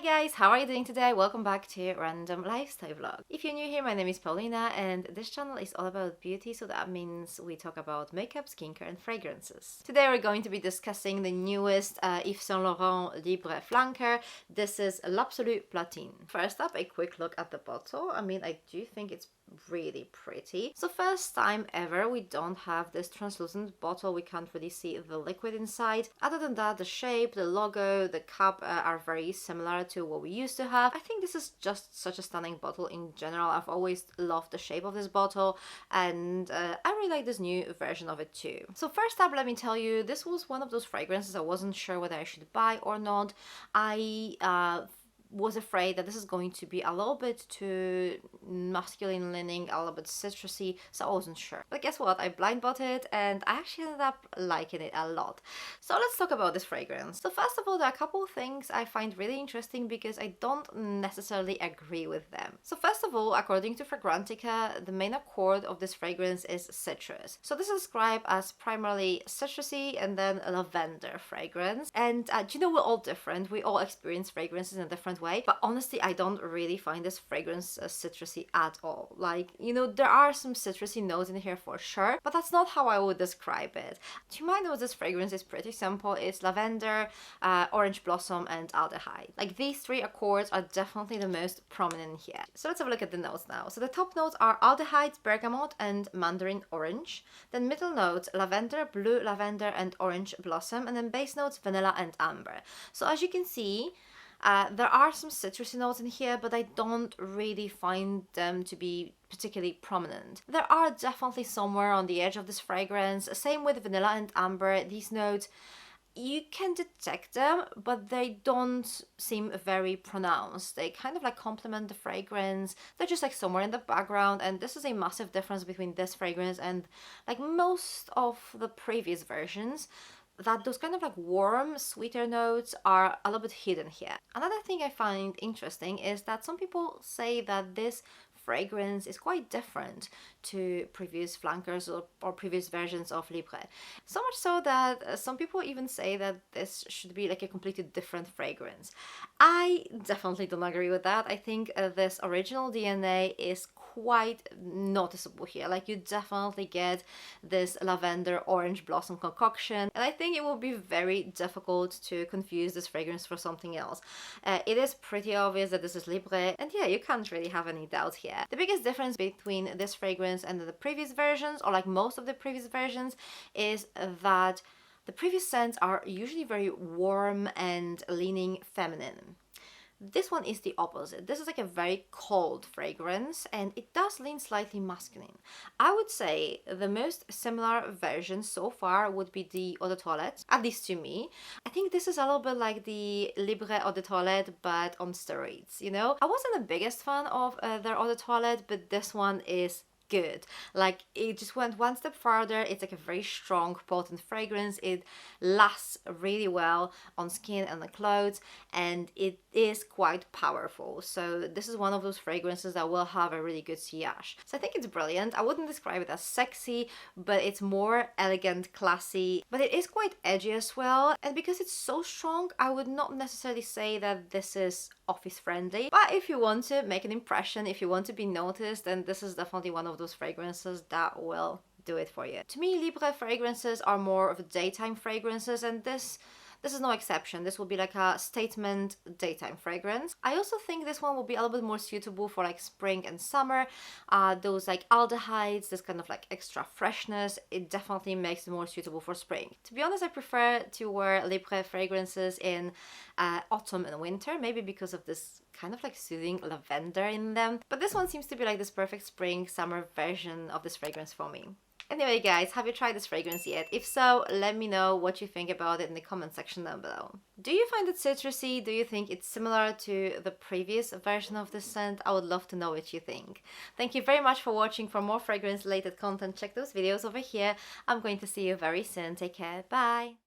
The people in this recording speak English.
Hi guys, how are you doing today? Welcome back to Random Lifestyle Vlog. If you're new here, my name is Paulina and this channel is all about beauty, so that means we talk about makeup, skincare and fragrances. Today we're going to be discussing the newest Yves Saint Laurent Libre flanker. This is l'Absolu Platine. First up, a quick look at the bottle. I do think it's really pretty. So first time ever we don't have this translucent bottle, we can't really see the liquid inside. Other than that, the shape, the logo, the cup are very similar to what we used to have. I think this is just such a stunning bottle in general. I've always loved the shape of this bottle and I really like this new version of it too. So first up, let me tell you, this was one of those fragrances I wasn't sure whether I should buy or not. I was afraid that this is going to be a little bit too masculine leaning, a little bit citrusy, so I wasn't sure. But guess what? I blind bought it and I actually ended up liking it a lot. So let's talk about this fragrance. So first of all, there are a couple of things I find really interesting because I don't necessarily agree with them. So first of all, according to Fragrantica, the main accord of this fragrance is citrus. So this is described as primarily citrusy and then a lavender fragrance. And do you know, we're all different. We all experience fragrances in a different way, but honestly I don't really find this fragrance citrusy at all. Like, you know, there are some citrusy notes in here for sure, but that's not how I would describe it. To my nose, this fragrance is pretty simple. It's lavender, orange blossom and aldehyde. Like, these three accords are definitely the most prominent here. So let's have a look at the notes now. So the top notes are aldehyde, bergamot and mandarin orange. Then middle notes, lavender, blue lavender and orange blossom, and then base notes, vanilla and amber. So as you can see, there are some citrusy notes in here, but I don't really find them to be particularly prominent. There are definitely somewhere on the edge of this fragrance. Same with vanilla and amber. These notes, you can detect them, but they don't seem very pronounced. They kind of like complement the fragrance. They're just like somewhere in the background, and this is a massive difference between this fragrance and like most of the previous versions, that those kind of like warm, sweeter notes are a little bit hidden here. Another thing I find interesting is that some people say that this fragrance is quite different to previous flankers or previous versions of Libre. So much so that some people even say that this should be like a completely different fragrance. I definitely don't agree with that. I think this original DNA is quite noticeable here. Like, you definitely get this lavender orange blossom concoction, and I think it will be very difficult to confuse this fragrance for something else. It is pretty obvious that this is Libre, and yeah, you can't really have any doubt here. The biggest difference between this fragrance and the previous versions, or like most of the previous versions, is that the previous scents are usually very warm and leaning feminine. This one is the opposite. This is like a very cold fragrance and it does lean slightly masculine. I would say the most similar version so far would be the Eau de Toilette, at least to me. I think this is a little bit like the Libre Eau de Toilette but on steroids, you know? I wasn't the biggest fan of their Eau de Toilette, but this one is good. Like, it just went one step further. It's like a very strong, potent fragrance. It lasts really well on skin and the clothes, and it is quite powerful. So this is one of those fragrances that will have a really good sillage. So I think it's brilliant. I wouldn't describe it as sexy, but it's more elegant, classy, but it is quite edgy as well. And because it's so strong, I would not necessarily say that this is office friendly. But if you want to make an impression, if you want to be noticed, then this is definitely one of those fragrances that will do it for you. To me, Libre fragrances are more of daytime fragrances, and this is no exception. This will be like a statement daytime fragrance. I also think this one will be a little bit more suitable for like spring and summer. Those like aldehydes, this kind of like extra freshness, it definitely makes it more suitable for spring. To be honest, I prefer to wear Libre fragrances in autumn and winter, maybe because of this kind of like soothing lavender in them. But this one seems to be like this perfect spring, summer version of this fragrance for me. Anyway guys, have you tried this fragrance yet? If so, let me know what you think about it in the comment section down below. Do you find it citrusy? Do you think it's similar to the previous version of this scent? I would love to know what you think. Thank you very much for watching. For more fragrance related content, check those videos over here. I'm going to see you very soon. Take care. Bye!